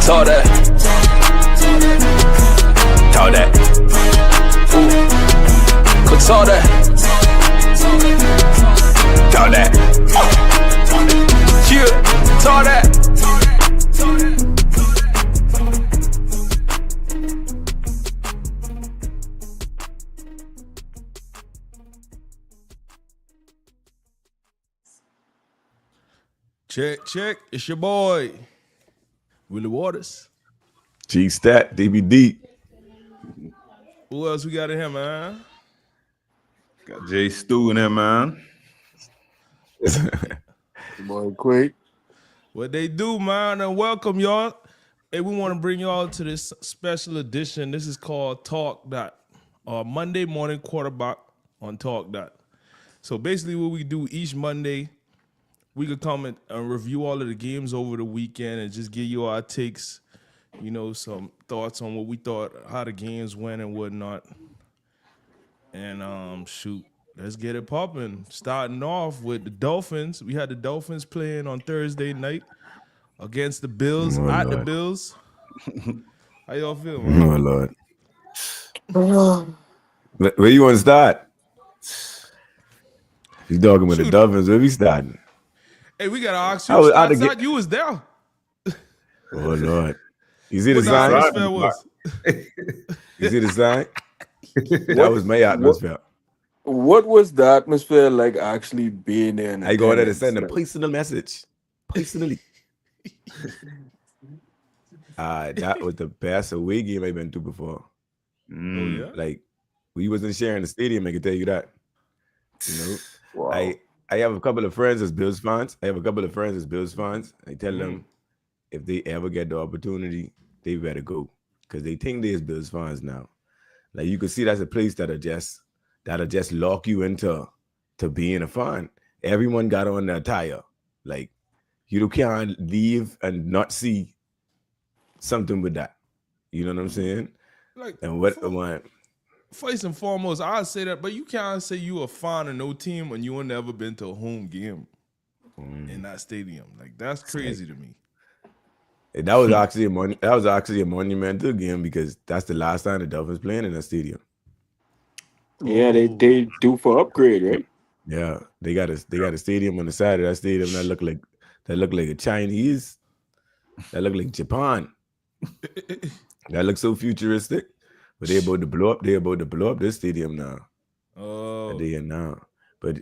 Talk that. Talk that. Ooh. Could talk that. Talk that. Yeah. Talk that. Check. It's your boy, Willie Waters. G-Stat, DBD. Who else we got in here, man? Got Jay Stu in there, man. Boy, quick. What they do, man, and welcome y'all. Hey, we want to bring y'all to this special edition. This is called Talk Dot, Monday morning quarterback on Talk Dot. So basically what we do each Monday, we could come and review all of the games over the weekend and just give you our takes, you know, some thoughts on what we thought, how the games went and whatnot. And shoot, let's get it popping. Starting off with the Dolphins. We had the Dolphins playing on Thursday night against the Bills, the Bills. How y'all feel, man? Oh, Lord. Where you want to start? You talking with the Dolphins. Where we starting? Hey, we got to ask you. You was there. Oh, Lord. You see the sign? You see the sign? That was my atmosphere. What was the atmosphere like actually being in? I go there to send a personal message. Personally. That was the best away game I've been to before. Oh, yeah? Like, we wasn't sharing the stadium, I can tell you that. You know? Wow. I have a couple of friends as Bills fans. I tell them if they ever get the opportunity, they better go. Because they think they're Bills fans now. Like, you can see that's a place that'll just lock you into being a fan. Everyone got on their attire. Like, you can't leave and not see something with that. You know what I'm saying? Like, and first and foremost, I'd say that, but you can't say you a fan of no team when you ain't never been to a home game in that stadium. Like, that's crazy to me. That was actually a monumental game because that's the last time the Dolphins playing in that stadium. Yeah, they do for upgrade, right? Yeah, they got a stadium on the side of that stadium that look like a Chinese. That look like Japan. That looks so futuristic. But they're about to blow up this stadium now. Oh. They are now. But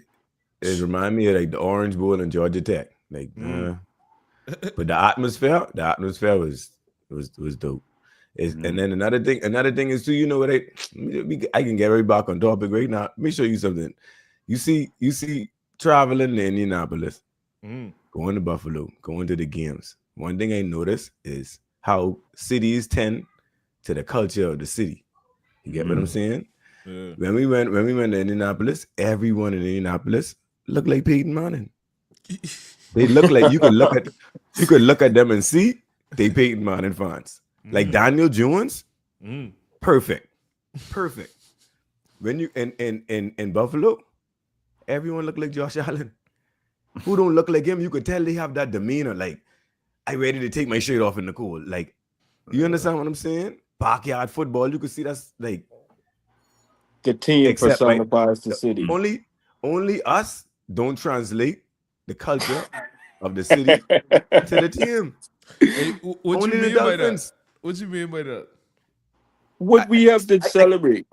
it remind me of like the Orange Bowl and Georgia Tech. Like, but the atmosphere was dope. And then another thing is too, you know what? I can get right back on topic right now. Let me show you something. You see traveling to Indianapolis, going to Buffalo, going to the games. One thing I noticed is how cities tend to the culture of the city. You get what I'm saying? Yeah. When we went to Indianapolis, everyone in Indianapolis looked like Peyton Manning. They look like you could look at them and see they Peyton Manning fans. Like Daniel Jones, perfect. When you in Buffalo, everyone looked like Josh Allen. Who don't look like him? You could tell they have that demeanor. Like, I ready to take my shirt off in the cold. Like, you understand what I'm saying? Backyard football, you could see that's like the team personifies the city. Only us don't translate the culture of the city to the team. Hey, what you mean by that? What you mean by that? What we have to celebrate.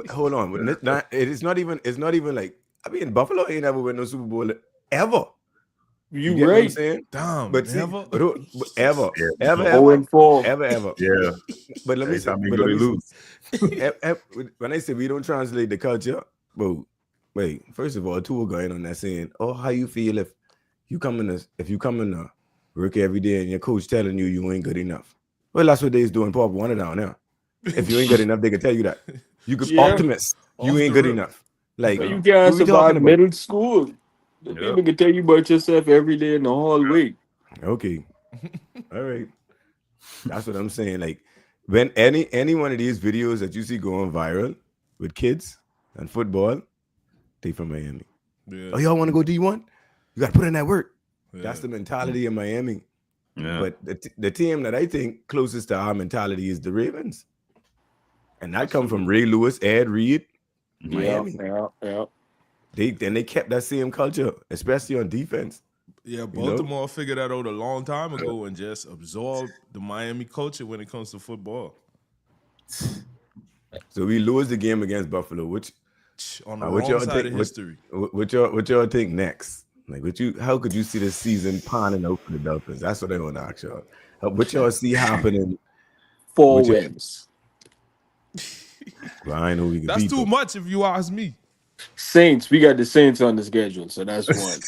Hold on, it's not even like, I mean, Buffalo ain't ever win no Super Bowl ever. You get right? What I'm saying? Damn, but see, ever. Ever. 0-4. Ever. Yeah. But let me say, lose. When I say we don't translate the culture, bro, wait. First of all, two are going on that saying, "Oh, how you feel if you come in a work every day and your coach telling you ain't good enough?" Well, that's what they's doing. Pop one down there. If you ain't good enough, they can tell you that. You could optimist. You ain't good enough. Like, you can't survive middle school. The people can tell you about yourself every day in the hallway. Okay. All right. That's what I'm saying. Like, when any one of these videos that you see going viral with kids and football, they from Miami. Yeah. Oh, y'all want to go D1? You got to put in that work. Yeah. That's the mentality of Miami. Yeah. But the team that I think closest to our mentality is the Ravens. And that come from Ray Lewis, Ed Reed, Miami. Yeah. They kept that same culture, especially on defense. Yeah, know? Baltimore figured that out a long time ago and just absorbed the Miami culture when it comes to football. So we lose the game against Buffalo, which On the what wrong y'all side think? of history. What y'all think next? Like, how could you see the season panning out for the Dolphins? That's what I want to ask y'all. What y'all see happening? 4 Which- wins. Well, I know we can That's beat too them. much if you ask me. Saints, we got the Saints on the schedule, so that's one.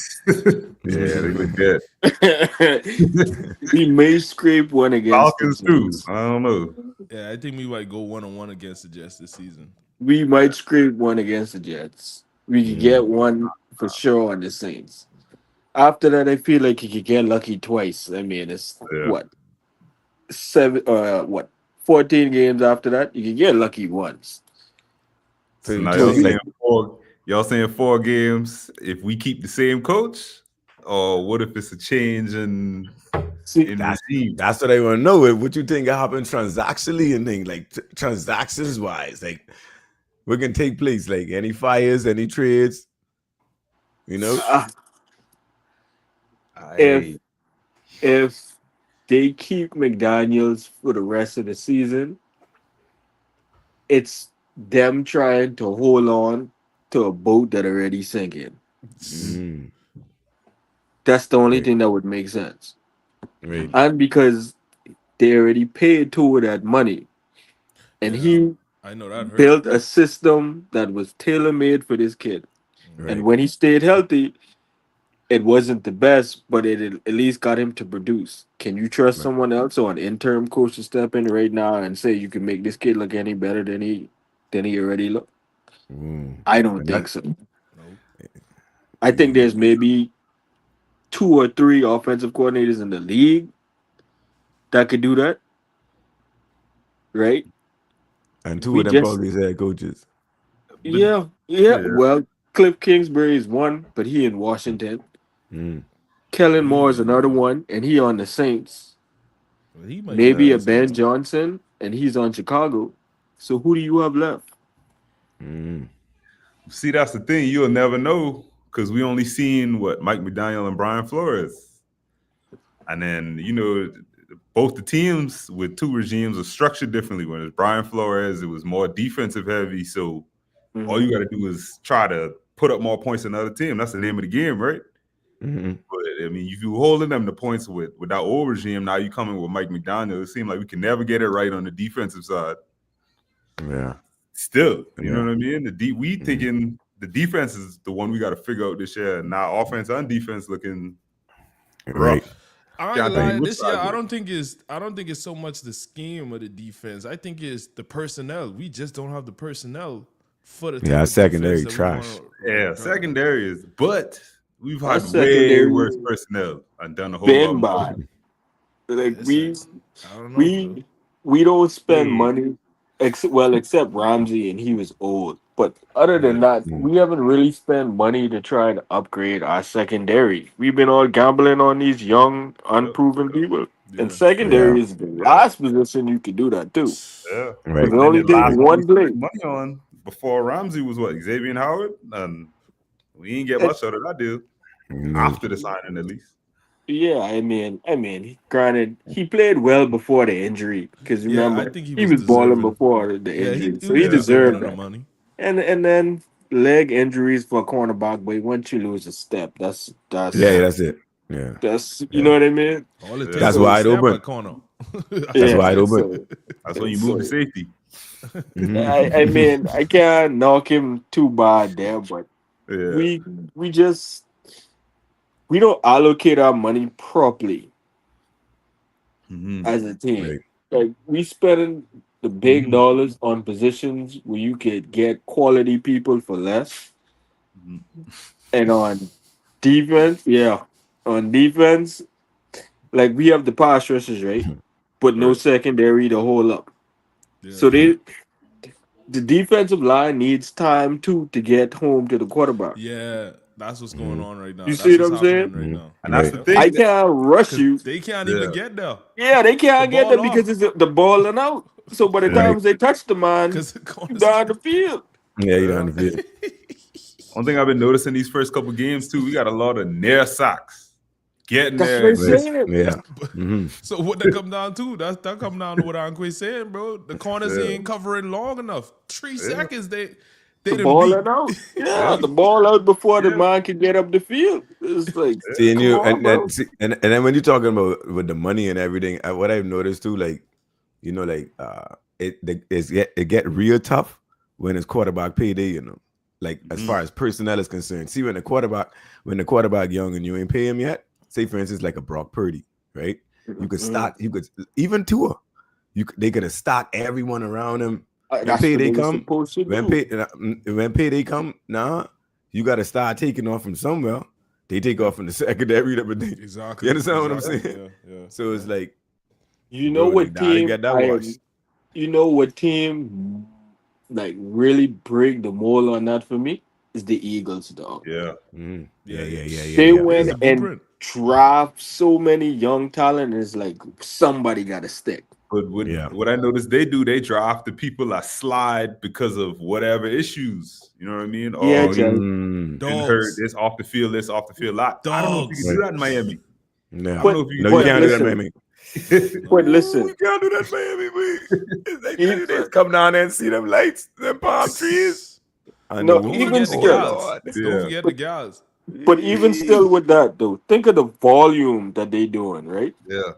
Yeah, they look good. We may scrape one against Falcons the too. Jets. I don't know. Yeah, I think we might go 1-1 against the Jets this season. We might scrape one against the Jets. We could get one for sure on the Saints. After that, I feel like you could get lucky twice. I mean, it's Yeah. 14 games after that, you can get lucky once. So So now you think, y'all saying 4 games if we keep the same coach, or what if it's a change in regime? that's what I want to know. What you think happened transactionally and things like transactions wise, like what can take place, like any fires, any trades, you know? If they keep McDaniels for the rest of the season, it's them trying to hold on to a boat that already sinking. Mm, That's the only Right. thing that would make sense. right. And because they already paid Tua that money, and Yeah. he I know that hurt. built a system that was tailor-made for this kid. Right. And when he stayed healthy, it wasn't the best, but it at least got him to produce. Can you trust Right. someone else or an interim coach to step in right now and say you can make this kid look any better than he already looked? I don't And think that- so. No. I think there's maybe 2 or 3 offensive coordinators in the league that could do that. Right? And 2 We of them just- probably is head coaches. Yeah. Well, Cliff Kingsbury is one, but he in Washington. Mm. Kellen Moore is another one, and he on the Saints. Well, he might Maybe be a nice. Ben Johnson, and he's on Chicago. So who do you have left? Mm. See, that's the thing. You'll never know because we only seen what Mike McDaniel and Brian Flores, and then both the teams with 2 regimes are structured differently. Whereas Brian Flores, it was more defensive heavy. So all you got to do is try to put up more points than the other team. That's the name of the game, right? Mm-hmm. But I mean, if you holding them the points with that old regime, now you coming with Mike McDaniel. It seems like we can never get it right on the defensive side. Yeah. Still, you Yeah. know what I mean? We thinking the defense is the one we got to figure out this year. Now offense and defense looking Right. rough. I ain't Yeah, I gonna lie, think this which year side I don't think it's so much the scheme of the defense. I think it's the personnel. We just don't have the personnel for the type Yeah, of secondary defense that we trash. wanna Yeah, run. secondary is, but we've Our had way secondary worse personnel and done a whole Ben lot more. by. Like Listen, I don't know. bro. we don't spend Hmm. money except Ramsey, and he was old. But other than that, we haven't really spent money to try to upgrade our secondary. We've been all gambling on these young, unproven people. Yeah. And secondary is the last position you could do that too. Yeah. Right. It only And then takes last one we play. spent money on before Ramsey was what, Xavier Howard? And we ain't get much out of that deal after the signing, at least. Yeah, I mean, granted, he played well before the injury because Yeah, remember I think he was balling deserving. before the Yeah, injury, so was he deserving deserved of the that. money. And then leg injuries for a cornerback, but once you lose a step, that's Yeah, that's it. Yeah. that's you know what I mean. All it takes That's is a wide snap open. at corner. That's wide open. So, That's when you move to safety. Mhm. I mean, I can't knock him too bad there, but Yeah. we don't allocate our money properly Mhm. as a team. Right. Like we spending the big dollars on positions where you could get quality people for less. Mhm. And on defense, like we have the pass rushers, right? But no Right. secondary to hold up. Yeah. So the defensive line needs time too to get home to the quarterback. Yeah, That's what's going on right now. You That's see what what's I'm saying? happening right now. And that's Right. the thing. I can't rush you. They can't Yeah. even get there Yeah, they can't The get them ball because it's the ball and out. So by the time they touch the man, because the corners. down the field. Yeah, you don't feel. One thing I've been noticing these first couple games too, we got a lot of near socks. Getting That's there. what I'm saying. Yeah. Mhm. So what that come down to? That come down to what Anque's saying, bro. The corners Yeah. ain't covering long enough. 3 Yeah. seconds they The done ball beat. and out. Yeah, the ball out before the Yeah. man can get up the field. It's like, Seeing come you on, and, bro. and, see, and then when you're talking about with the money and everything, what I've noticed too, like it get real tough when it's quarterback payday, you know. Like as far as personnel is concerned. See when the quarterback young and you ain't pay him yet, say for instance like a Brock Purdy, right? You could start, you could even Tua. They could have stocked everyone around him. When That's payday what they come, supposed to when do. payday come, you gotta start taking off from somewhere. They take off from the secondary, everything. Exactly. You understand what I'm Exactly. saying? Yeah. So it's like, You know bro, what they gotta team? get that washed. You know what team like really break the mold on that for me is the Eagles, dog. Yeah. Mhm. Yeah. They yeah. went It's a and blueprint. draft so many young talent. It's like somebody got to stick. But what I noticed they do, they draft the people that slide because of whatever issues. You know what I mean? Yeah, Or Jack. Mm. been hurt, Dogs. this off the field, this off the field. I don't know if you can do that in Miami. No, I don't know if you no, can you But can't do that, listen, Miami. But listen, You can't do that, Miami. It's like you just come down there and see them lights, them palm trees. I No, know. Don't even forget the still- gals. Yeah. Don't forget the gals. but even still with that though, think of the volume that they doing, right? Yeah,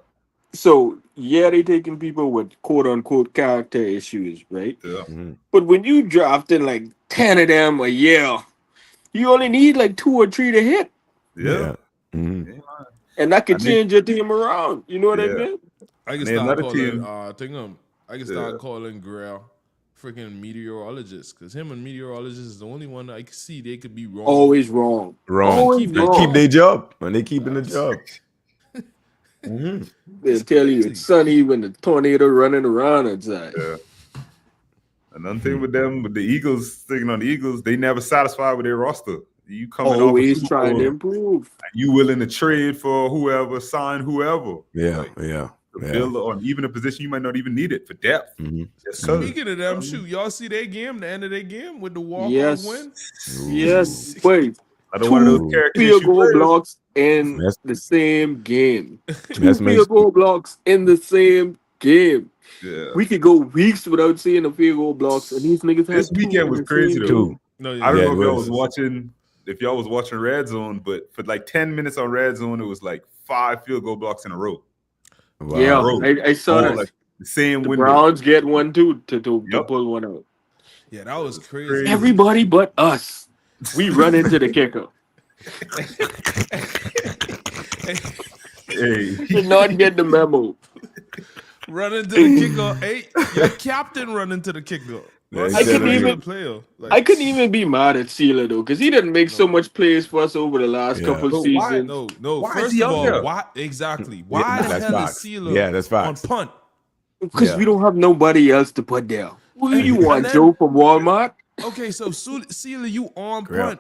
So yeah, they taking people with quote unquote character issues, right? yeah. Mhm. But when you drafting like 10 of them a year, you only need like 2 or 3 to hit. Yeah. Mhm. And that could I mean- change your team around. You know what I Yeah. mean? I can Man, start another calling team- I can start calling Grail freaking meteorologist because him and meteorologist is the only one I can see they could be wrong. Always wrong. Wrong. Always They wrong. keep their job, and they keeping the job. Mhm. They'll tell you it's sunny when the tornado running around outside. Yeah. Another thing with them, with the Eagles, thinking on the Eagles, they never satisfied with their roster. You coming Always off a trying to Super Bowl, improve. you willing to trade for whoever, sign whoever. Yeah, Like, yeah. to fill or even a position you might not even need it for depth. Mhm. Just 'cause. Speaking of them, shoot, y'all see their game, the end of their game with the walk-off Yes. win? Yes. Wait. I don't want Two those character field issue goal players. blocks in That's- the same game. Two That's makes- field goal blocks in the same game. Yeah. We could go weeks without seeing a field goal blocks, and these niggas had This two weekend in was the crazy, same though. Two. game. No, I yeah. don't Yeah, know it if y'all was. was watching, Red Zone, but for like 10 minutes on Red Zone, it was like 5 field goal blocks in a row. Wow. Yeah, Bro. I saw All that. like the same The window. Browns get one too to Yup. pull one out. Yeah, that was crazy. crazy. Everybody but us. We run into the kicker. Hey, Did not get the memo. Run into the kicker. Hey, your captain run into the kicker. Yeah, I couldn't exactly. even- player. Like, I couldn't even be mad at Sealer though, because he didn't make so much plays for us over the last Yeah. couple But why? seasons. No. Why is First he of out all, there? why exactly? Yeah, Why the that's hell is facts. Sealer Yeah, that's on facts. punt? Because Yeah. we don't have nobody else to put there. Who you And want, then- Joe from Walmart? Okay, so Sealer, you on Correct. punt.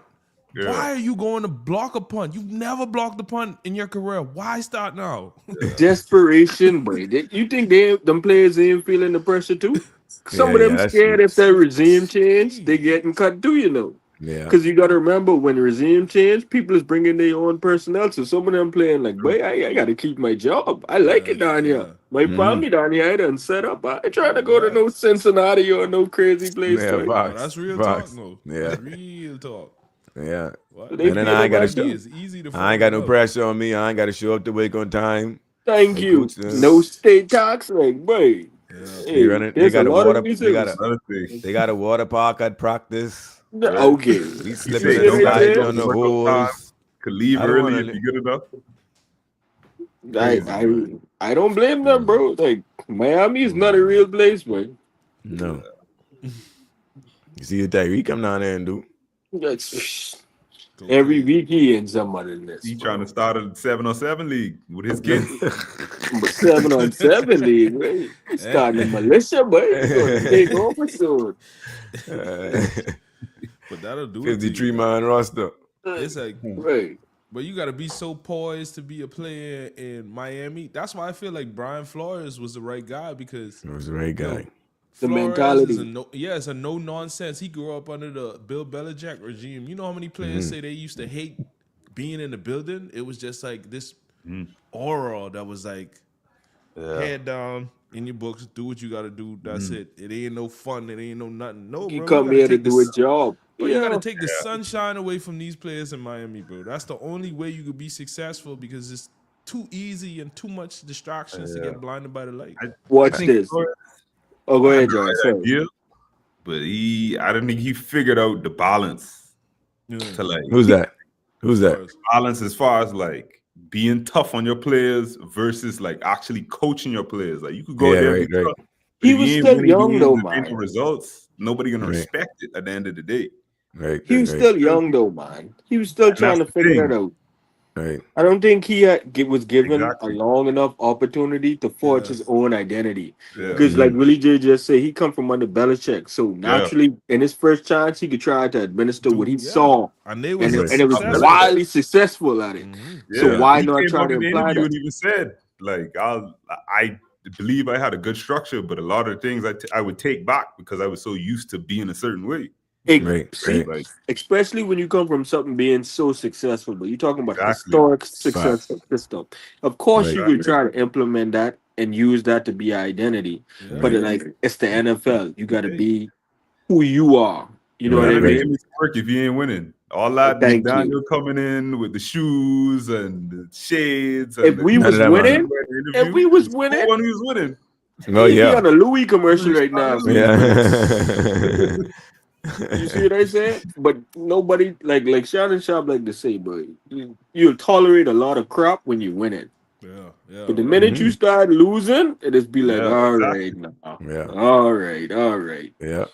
Yeah. Why are you going to block a punt? You've never blocked a punt in your career. Why start now? Desperation, boy. You think them players ain't feeling the pressure too? Some Yeah, of them yeah, that's scared true. if that regime change, they getting cut too, you know. Yeah. Because you got to remember when regime change, people is bringing their own personnel. So some of them playing like, boy, I got to keep my job. I like it down Yeah. here. My Mhm. family down here, I done set up. I ain't trying to go to no Cincinnati or no crazy place. Yeah, boy. No, facts. that's real Facts. talk. No, Yeah. that's real talk. Yeah. What? They And then feel I ain't gotta about show- that. It's easy to. I ain't got no fuck up. pressure on me. I ain't got to show up to work on time. Thank Hey, you. Coach, No state tax, like, boy. Yeah. Hey, They there's got a a lot water. of They reasons. got Another thing. They got a water park at practice. Okay. We Say slipping see and what I'm sliding saying? on the Work on time. holes. Could leave I don't early wanna if you're good enough. I don't blame them, bro. Like Miami is not a real place, boy. No. You see what Tyreek come down there and do? That's every week he in some other list. He trying to start a 7-on-7 league with his kids. But 7-on-7 league, right? Starting a militia, boy. He's gonna take over soon. But that'll do it. to 53 you. man roster. It's like, Right. but you got to be so poised to be a player in Miami. That's why I feel like Brian Flores was the right guy because It was the right guy. The Flores is mentality. it's a no nonsense. He grew up under the Bill Belichick regime. You know how many players say they used to hate being in the building? It was just like this aura that was like head down in your books, do what you got to do. That's it. It ain't no fun. It ain't no nothing. No, You bro. come gotta here to take the do a job. But you Yeah. gotta take the sunshine away from these players in Miami, bro. That's the only way you could be successful because it's too easy and too much distractions to get blinded by the light. Watch I think this. Flores Oh, go had ahead, the John. right Sorry. idea, but I don't think he figured out the balance to like Who's that? Who's that? Flores. balance as far as like being tough on your players versus like actually coaching your players. Like you could go Yeah, there, right, and be right. tough, but He if you was ain't still winning young, games though, and getting man. results, nobody gonna Right. respect it at the end of the day. Right. He was right, still young, though, man. He was still And trying to that's the figure thing. that out. right. I don't think he was given Exactly. a long enough opportunity to forge his Yes. own identity. Yeah. Because, like Willie J just said, he come from under Belichick, so naturally, in his first chance, he could try to administer what he saw, And they and was it was successful. wildly successful at it. So Yeah. why He not came try out to in the apply interview that? and even said, like, I believe I had a good structure, but a lot of things I would take back because I was so used to being a certain way. Right, See, right. Like, especially when you come from something being so successful, but you're talking about Exactly. historic successful system. Of course, Right. you could try to implement that and use that to be your identity. Yeah. But it's the NFL. You got to be who you are. You know Right, what I none of the mean? gimmicks work if you ain't winning. All that Thank McDaniel you. coming in with the shoes and the shades. If And we None was of that, man. winning, if we was winning, when he was winning. Oh he'd be yeah. on a Louis commercial right now. Yeah. You see what I said? But nobody like Shannon Sharp like to say, but you'll tolerate a lot of crap when you win it. Yeah. But the minute you start losing, it just be like, Yeah, all exactly. right, now. Yeah. All right. Yeah.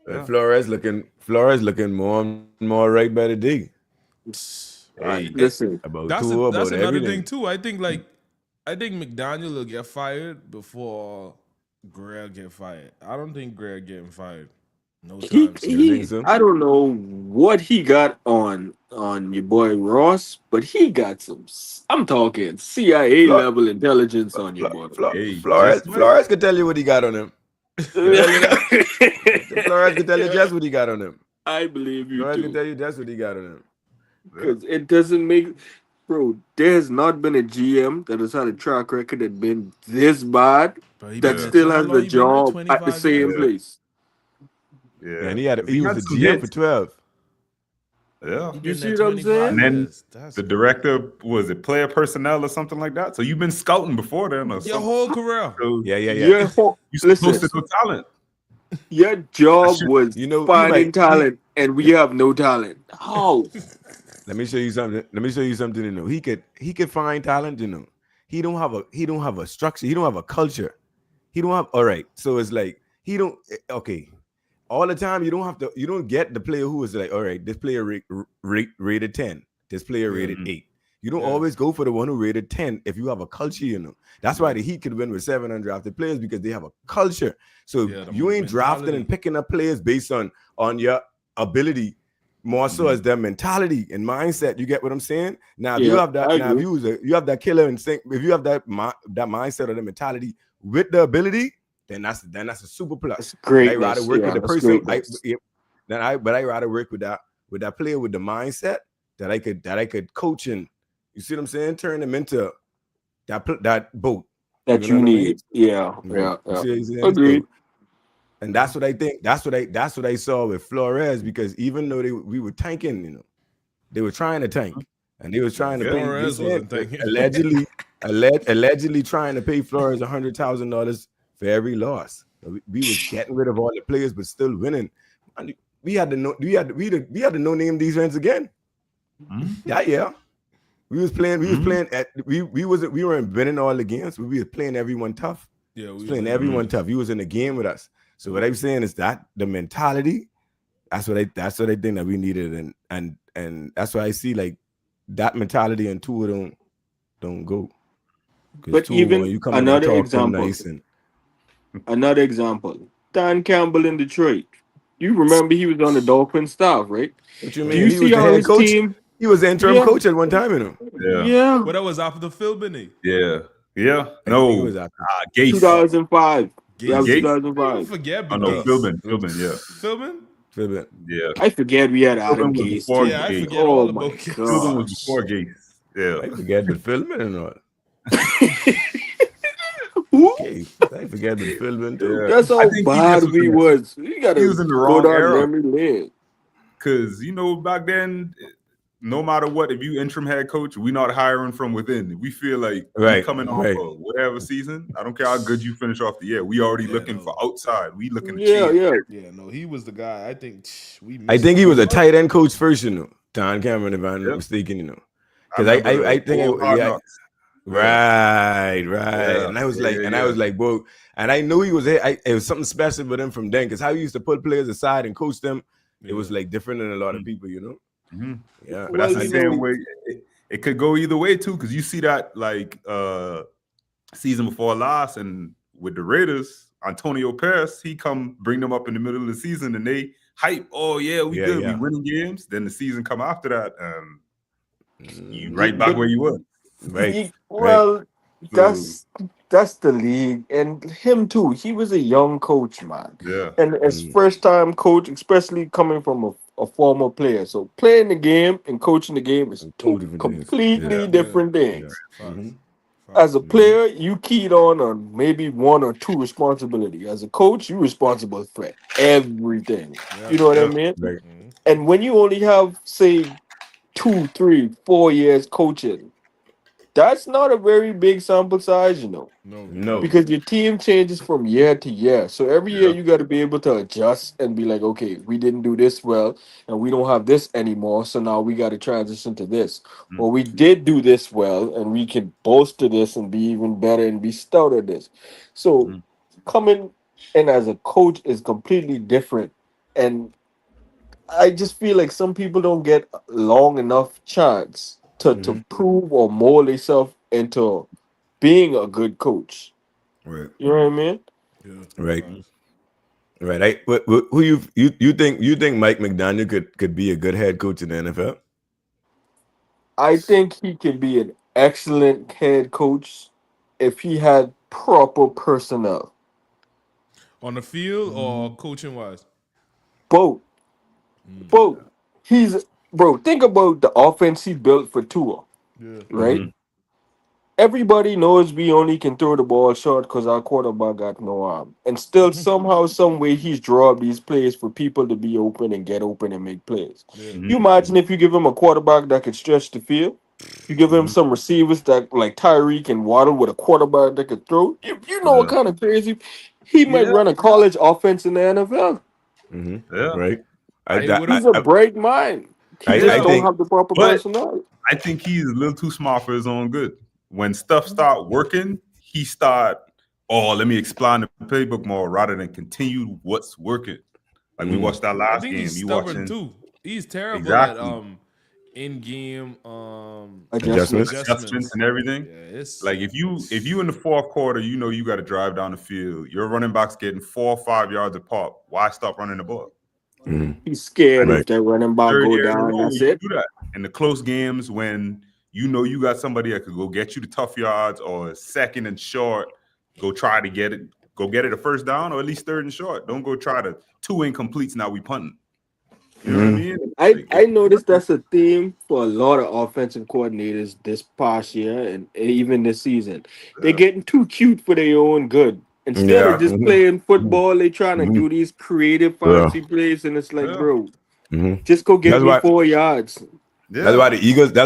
Yeah. Flores looking more and more right by the day. Hey, Listen, About That's two, that's about another everything. thing too. I think McDaniel will get fired before Greg get fired. I don't think Greg getting fired. No he, time soon. You he think so? I don't know what he got on your boy Ross, but he got some. I'm talking CIA Flo- level intelligence on your boy. Hey, Flores just- Flores could tell you what he got on him. Flores could tell you just what he got on him. I believe you Flores too. can tell you that's what he got on him. Because it doesn't make, bro. There's not been a GM that has had a track record that been this bad But he that been- still how has long the he been there? job at the 25 same years? place. Yeah. And he was the some GM hits. for 12. Yeah. He You been see there what I'm 25 saying? And then years. That's The director was it player personnel or something like that. So you've been scouting before then, or your something. whole career. So Yeah. You're you supposed listen, to know talent. your job should- was You know, you finding might- talent, and we have no talent. How? Let me show you something. You know. He could find talent, you know. He don't have a structure. He don't have a culture. He don't have all right. So it's like okay. All the time you don't get the player who is like, all right, this player rated 10, this player rated 8. You don't always go for the one who rated 10 if you have a culture, you know. That's why the Heat could win with 7 undrafted players because they have a culture. So Yeah, the you ain't drafting mentality. and picking up players based on your ability, more so as their mentality and mindset. You get what I'm saying? Now, if you Yeah, have that, I now if agree. you have that killer instinct, if you have that mindset or the mentality with the ability, then that's a super plus. It's But I greatness. rather work with the that's person. greatness. But I rather work with that player with the mindset that I could coach and you see what I'm saying, turn them into that boat that know you what I mean? need. Yeah. You see what I'm saying? Agreed. So- and that's what I think. That's what I saw with Flores because even though we were tanking, you know, they were trying to tank and they was trying to pay. Flores they said, wasn't tanking. allegedly trying to pay Flores $100,000 for every loss. We was getting rid of all the players, but still winning. And we had to no name defense again. Yeah. We was playing. We weren't winning all the games. We were playing everyone tough. Yeah, we was Playing like, everyone tough. You was in the game with us. So what I'm saying is that the mentality. That's what I think that we needed, and that's why I see like that mentality and Tua don't go. 'Cause But Tua, even when you come in and another talk to him example. nice and Another example. Dan Campbell in Detroit. You remember he was on the Dolphin staff, right? What you Do mean? you He was see the how head his coach. team? He was the interim Yeah. coach at one time, you know. Yeah. Yeah. But that was after the Philbin. Yeah. Yeah. I think No. he was after. Gase. 2005. That was Gates. Gates? 2005. Forget Oh but no, Gates. Philbin, yeah. Philbin? Philbin. Yeah. I forget we had Adam was Gase. before too. Yeah, I Gates. forget all Oh about my Gates. Philbin was gosh. before Gates. Yeah. I forget but Philbin and all. Who? Okay, I forget but Philbin too. Yeah. That's I how think he bad just we was. We gotta he was in the go wrong down era. memory lane. Because back then, no matter what, if you interim head coach, we not hiring from within. We feel like we Right, coming off right. of whatever season. I don't care how good you finish off the year. We already looking for outside. We looking to Yeah, change. yeah. Yeah, no, he was the guy. I think we. I think he was a tight end coach first, you know. Don Cameron, if I'm not Yep. mistaken, you know. I Because remember I think old Hard yeah. Knocks. Right. Yeah, And I was yeah, like, yeah, and I was like, bro, and I knew he was there. It was something special with him from then, because how he used to put players aside and coach them, it was like different than a lot of people, you know. Mhm. Yeah, But that's Well, the you same know- way. It could go either way too, because you see that like season before last, and with the Raiders, Antonio Pierce, he come bring them up in the middle of the season, and they hype. Oh yeah, we good, yeah. we winning games. Then the season come after that, you Mm, right back But- where you were. right. Well, that's the league, and him too. He was a young coach, man, Yeah, and his first time coach, especially coming from a former player. So playing the game and coaching the game is two different things. completely Yeah. different things. Mhm. As a player, you keyed on maybe one or two responsibility. As a coach, you responsible for everything. You know what I Yeah. mean? Right. And when you only have, say, 2, 3, 4 years coaching, that's not a very big sample size, you know, No. because your team changes from year to year. So every year Yeah. you got to be able to adjust and be like, okay, we didn't do this well, and we don't have this anymore. So now we got to transition to this. Mm. Or we did do this well, and we can bolster this and be even better and be stout at this. So Mm. coming in as a coach is completely different. And I just feel like some people don't get long enough chance to prove or mold themselves into being a good coach. Right. You know what I mean? Right. Right. Who you think Mike McDaniel could be a good head coach in the NFL? I think he can be an excellent head coach if he had proper personnel. On the field or coaching wise? Both. Both. Bro, think about the offense he built for Tua, Yeah. right? Everybody knows we only can throw the ball short because our quarterback got no arm. And still, somehow, some way, he's draw up these plays for people to be open and get open and make plays. You imagine if you give him a quarterback that could stretch the field, you give him some receivers that like Tyreek and Waddle with a quarterback that could throw. You know what kind of crazy he might run a college offense in the NFL. Yeah. Right. He's a bright mind. He I just don't think- have the proper but- personnel. I think he's a little too smart for his own good. When stuff start working, he start, let me explain the playbook more rather than continue what's working. Like we watched that I last think game. he's You stubborn watching too. He's terrible Exactly. at in-game Adjustments. adjustments and everything. Yeah, it's Like if you in the fourth quarter, you got to drive down the field. Your running back's getting 4 or 5 yards a pop. Why stop running the ball? He's scared Right. if that running back Third go year in a down. row, That's you it. do that. In the close games when you got somebody that could go get you the tough yards or second and short, go try to get it a first down or at least third and short. Don't go try to 2 incompletes. Now we punting. You know what I mean? I noticed that's a theme for a lot of offensive coordinators this past year and even this season. They're getting too cute for their own good. Instead of just playing football, they trying to do these creative, fancy plays, and it's like, bro, just go get That's me why- 4 yards. Yeah. That's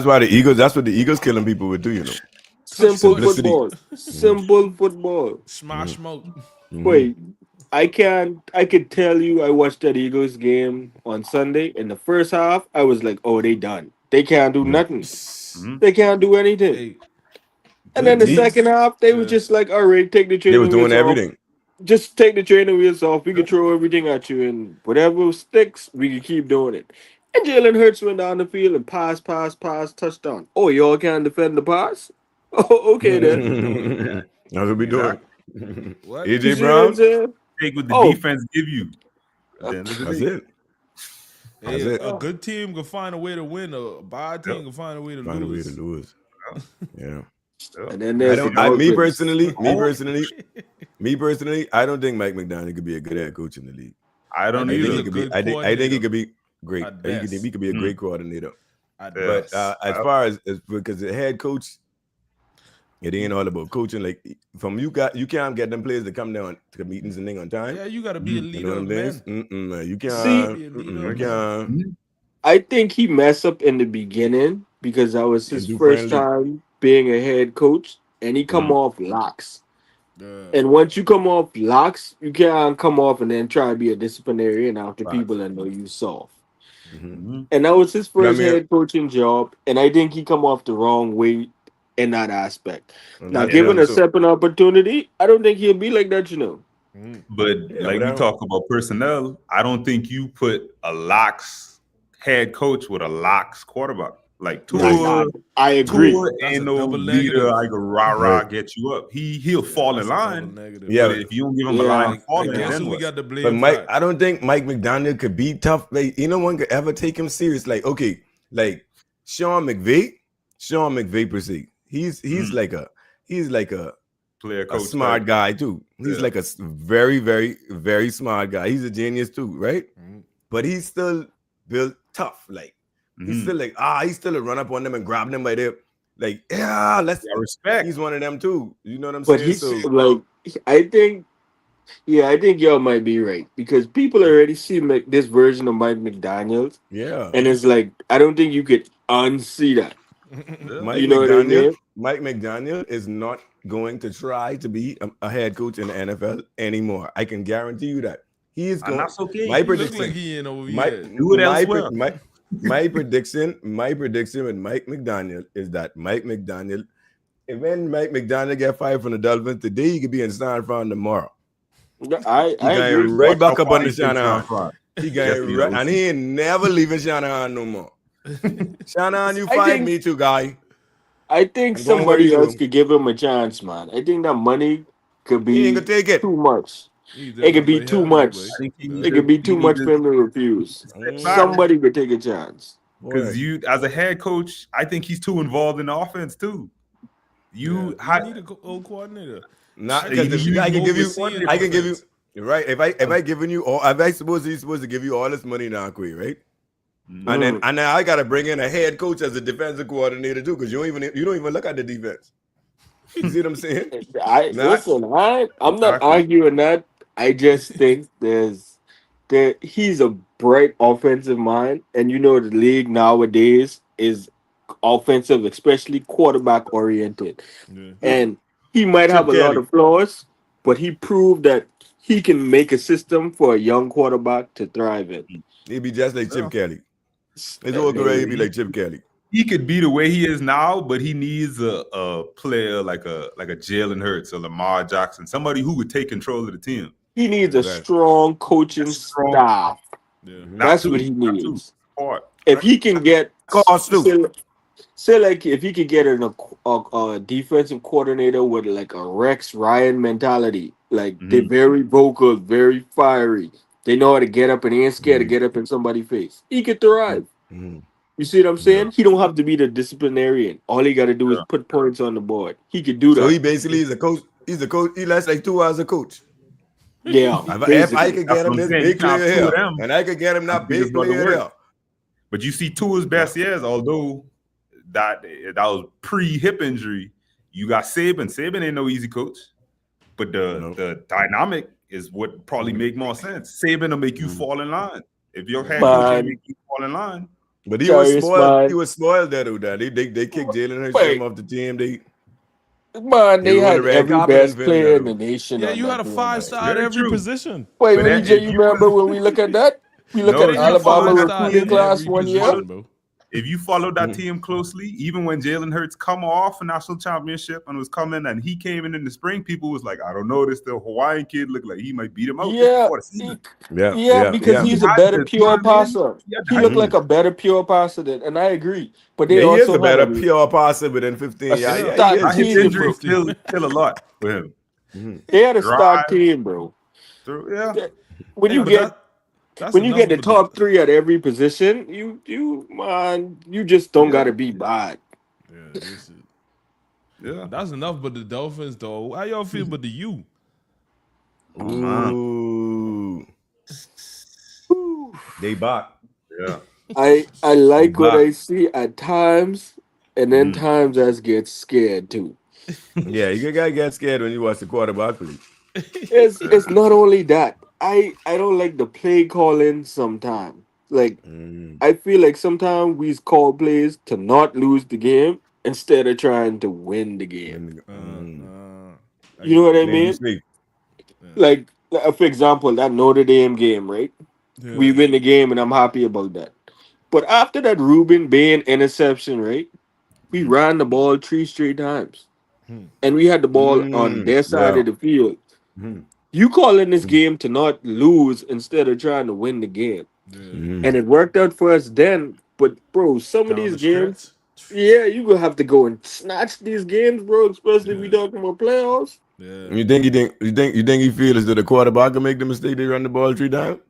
what the Eagles killing people would do, you know. Simple Simplicity. football. Simple football. smash smoke. Wait, I could tell you I watched that Eagles game on Sunday. In the first half, I was like, oh, they done. They can't do nothing. They can't do anything. Hey, And then the They- second half, they was just like, all right, take the They training was doing wheels off. everything. Just take the training wheels off. We can throw everything at you, and whatever sticks, we can keep doing it. And Jalen Hurts went down the field and pass, touchdown. Oh, y'all can't defend the pass? Oh, okay then. That's what we doing. what? You AJ see what I'm Brown. saying? Take what the Oh. defense give you. At the end of the That's day. it. That's Hey, it. a good team can find a way to win. A bad team can find a way to Find a way lose. to lose. Yeah. And then I there's don't. the Me Dolphins. personally, I don't think Mike McDaniel could be a good head coach in the league. I don't I think either. he could be. good I think he coordinator. could be great. At I think best. he could be a great coordinator. At But best. as far as because the head coach, it ain't all about coaching. Like you can't get them players to come down to meetings and thing on time. yeah, you got to be a You leader know what of I'm men. saying? You can't. See- you can't. I think he messed up in the beginning because that was his Too first friendly. time being a head coach, and he come off lax. Yeah. And once you come off lax, you can't come off and then try to be a disciplinarian after Facts. people that know you soft. Mhm. And that was his But I first mean- head coaching job, and I think he come off the wrong way in that aspect. Now, Yeah, given a so- second opportunity, I don't think he'll be like that, you know. But Yeah, like but we talk about personnel, I don't think you put a lax head coach with a lax quarterback. Like Tua, I agree. Tua That's ain't a no double leader. negative. I go rah Right. get you up. He'll fall in That's a double line. negative. Yeah, But if you don't give him a Yeah. line I of falling, guess then who we what? got to blame. But for Mike, that? I don't think Mike McDaniel could be tough. Like, no one could ever take him serious. Like, okay, like Sean McVay per se. He's like a Player a coach smart type. guy too. He's Yeah. like a very, very, very smart guy. He's a genius too, right? Mhm. But he's still built tough. Like he's Mhm. still like he's still a run up on them and grab them by their like let's. Yeah, respect. He's one of them too. You know what I'm But saying? he's So like, I think y'all might be right because people already see this version of Mike McDaniel, yeah, and it's like I don't think you could unsee that. Mike You know what I McDaniel. mean? Mike McDaniel is not going to try to be a head coach in the NFL anymore. I can guarantee you that. He is And going. that's okay. My He look prediction. like he ain't over My, here. Do it my, elsewhere. my prediction with Mike McDaniel is that when Mike McDaniel get fired from the Dolphins today, he could be in San Fran tomorrow. I He going agree. right back How up far on the he thinks Shanahan. San Fran. He Yes, going he right, knows. and he ain't never leaving Shanahan no more. Shanahan, you I fired think- me too, guy. I think I'm going where somebody you else go. could give him a chance, man. I think that money could He ain't be gonna take it. too much. He It could be definitely too have much. that, I think he boy. need It could be too he much need for him to refuse. Somebody could take a chance. Because you, as a head coach, I think he's too involved in the offense too. You Yeah, had need a old coordinator. Not I because think if you I can give you, oversee I can give you. offense. Right. If I giving you all, if I suppose he's supposed to give you all this money now, quick, right? And then I gotta bring in a head coach as a defensive coordinator too, because you don't even look at the defense. You see what I'm saying? I'm not Exactly. arguing that. I just think he's a bright offensive mind, and you know the league nowadays is offensive, especially quarterback oriented. Yeah. And he might Chip have a lot Kelly. of flaws, but he proved that he can make a system for a young quarterback to thrive in. He'd be just like Chip Kelly. His Yeah, whole career, he'd be maybe. like Chip Kelly. he could be the way he is now, but he needs a player like a Jalen Hurts or Lamar Jackson, somebody who would take control of the team. He needs a Exactly. strong coaching Strong- staff. Yeah. That's Not what too- he not too needs. hard. If he can get Cost too. say like if he could get a defensive coordinator with like a Rex Ryan mentality, like they're very vocal, very fiery. They know how to get up and ain't scared to get up in somebody's face. He could thrive. Mhm. You see what I'm saying? He don't have to be the disciplinarian. All he got to do is put points on the board. He could do that. So he basically is a coach. He's a coach. He lasts like 2 hours a coach. yeah. If I could get That's him what this I'm saying. big You can't player fool here, them. and I could get him that I think it's big gonna player work. here. But you see Tua's best years, although that was pre-hip injury. You got Saban. Saban ain't no easy coach, but the dynamic is what probably make more sense. Saban will make you fall in line. If your head coach Man. ain't make you fall in line, But he Sorry, was spoiled. man. He was spoiled there, though. They kicked Jalen Hurts Wait. off the team. Man, they He rolled had the red every carpet best in player in Film, the nation. Yeah, on you that had a team, 5-star man. at Very every true. position. Wait, But but that- EJ, if you you remember when we look at that? We look No, at they had Alabama 5-star recruiting in class every 1 year. position, bro. if you follow that team closely, even when Jalen Hurts come off a national championship and was coming and he came in the spring, people was like, I don't know, this the Hawaiian kid looked like he might beat him out. Yeah, before the season. yeah, because he's a better pure passer. Yeah, He looked like a better pure passer than, and I agree. But they he is also a better had pure passer within 15. a Yeah, stock he His is. team, injuries bro. kill a lot for him. They had a stock Drive. team, bro. So, yeah. When Hey, you but get That's when you get the enough of top three at every position, you just don't gotta be bad. Yeah, this is, Yeah. that's enough. But the Dolphins, though, how y'all feel about the U? Ooh. They back. Yeah. I like what Back. I see at times, and then times I get scared too. Yeah, you gotta get scared when you watch the quarterback play. It's not only that. I don't like the play calling sometimes. Like I feel like sometimes we call plays to not lose the game instead of trying to win the game. You know what I Make mean? mistake. Like for example, that Notre Dame game, right? Yeah. We win the game, and I'm happy about that. But after that Ruben Bain interception, right? We ran the ball 3 straight times, and we had the ball on their side of the field. You calling this game to not lose instead of trying to win the game, and it worked out for us then. But bro, some of Down these the games, stretch. yeah, you gonna have to go and snatch these games, bro. Especially if we talking about playoffs. Yeah. You think you feel as though the quarterback can make the mistake they run the ball 3 times?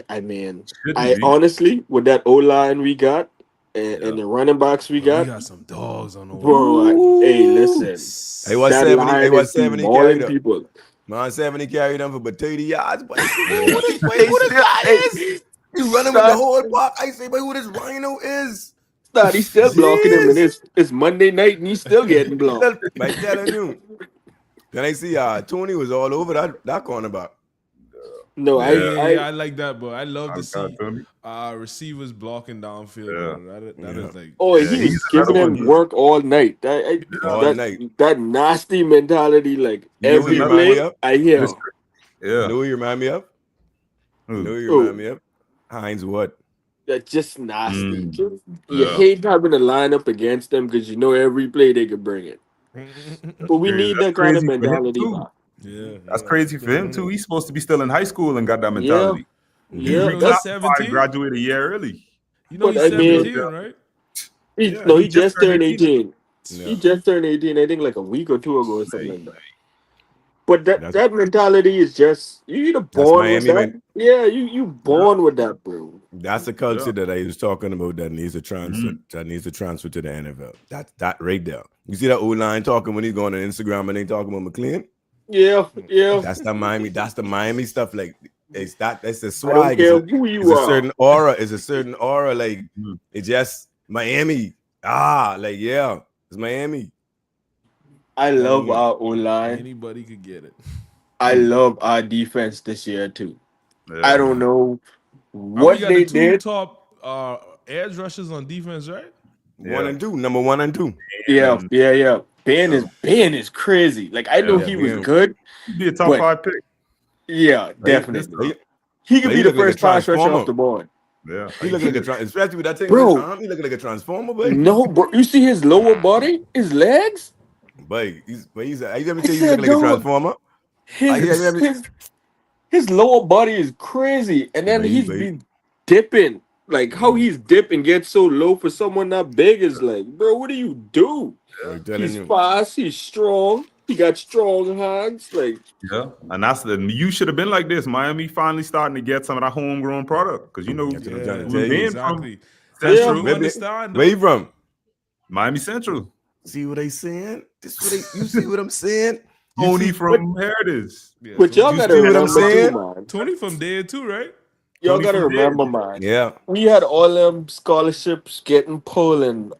I mean, Shouldn't I be. honestly, with that O line we got and the running backs we Bro, got, we got some dogs on the bro. Hey, listen, Hey, what that 70? line Hey, what is 70 mauling carried up? people. Man, 70 carried them for about 30 yards. But Hey, who this guy is? You running with the whole block. I say, but who this Rhino is? Start, he's still blocking him, and Jeez. it's Monday night, and he's still getting blocked. By telling you. Then I see Tony was all over that cornerback. No, I like that, but I love to see Tony. receivers blocking downfield. Yeah. Bro. That is like he was giving another him one. work all night. All night. That nasty mentality, like You know every who he remind me play, of? I hear. You Yeah. know who you remind me of? Who? You know who you Who? remind me of? Heinz Ward. That's just nasty. You Yeah. hate having to line up against them because you know every play they could bring it. But we Crazy. need That's that kind of crazy for him, mentality too. back. yeah. That's crazy for him too. He's supposed to be still in high school and got that Yeah, mentality. yeah. He's That's 17. Graduated a year early. You know But he's I mean- 17, right? he just turned 18. Yeah. He just turned 18, I think, like a week or two ago or something like that. But That's- that mentality is just you either born with Miami, that. man. Yeah, you born with that, bro. That's the culture that I was talking about that needs to transfer. That needs to transfer to the NFL. That right there. You see that old line talking when he's going on Instagram and they talking about McLean. Yeah. That's the Miami. That's the Miami stuff. Like it's that. That's the I swag. don't care who you It's a are. certain aura. It's a certain aura. Like it's just Miami. Like yeah, it's Miami. I love our O line. Anybody could get it. I love our defense this year too. Yeah. I don't know We what got they the two did. top edge rushers on defense, right? Yeah. 1 and 2. Number 1 and 2. Yeah. Ben is crazy. Like I know Yeah, he was Ben. good. He'd be a top But- 5 pick. Yeah, definitely. He could He be the look like a first pass rusher transformer. off the board. Yeah. He looking like especially with that thing. Bro. In his arm, he looking like a transformer, boy. No, bro. You see his lower body, his legs. But he's I let me tell you, he's said, looking like a dog. transformer. His lower body is crazy, and then Baby. he's been dipping. Like how he's dipping gets so low for someone that big is like, bro, what do you do? I'm telling He's you. fast, he's strong, he got strong hands. Like Yeah. And that's you should have been like this. Miami finally starting to get some of that homegrown product. Because you know, That's what I'm trying to we've tell you. been Exactly. from Central, You understand? Where you from? Miami Central. See what they saying? This what they, you see what I'm saying? Tony from Heritage. Yeah, but y'all you gotta see what I'm remember saying? too, man. Tony from there too, right? Y'all Tony gotta from there. remember, man. Yeah. We had all them scholarships getting pulled and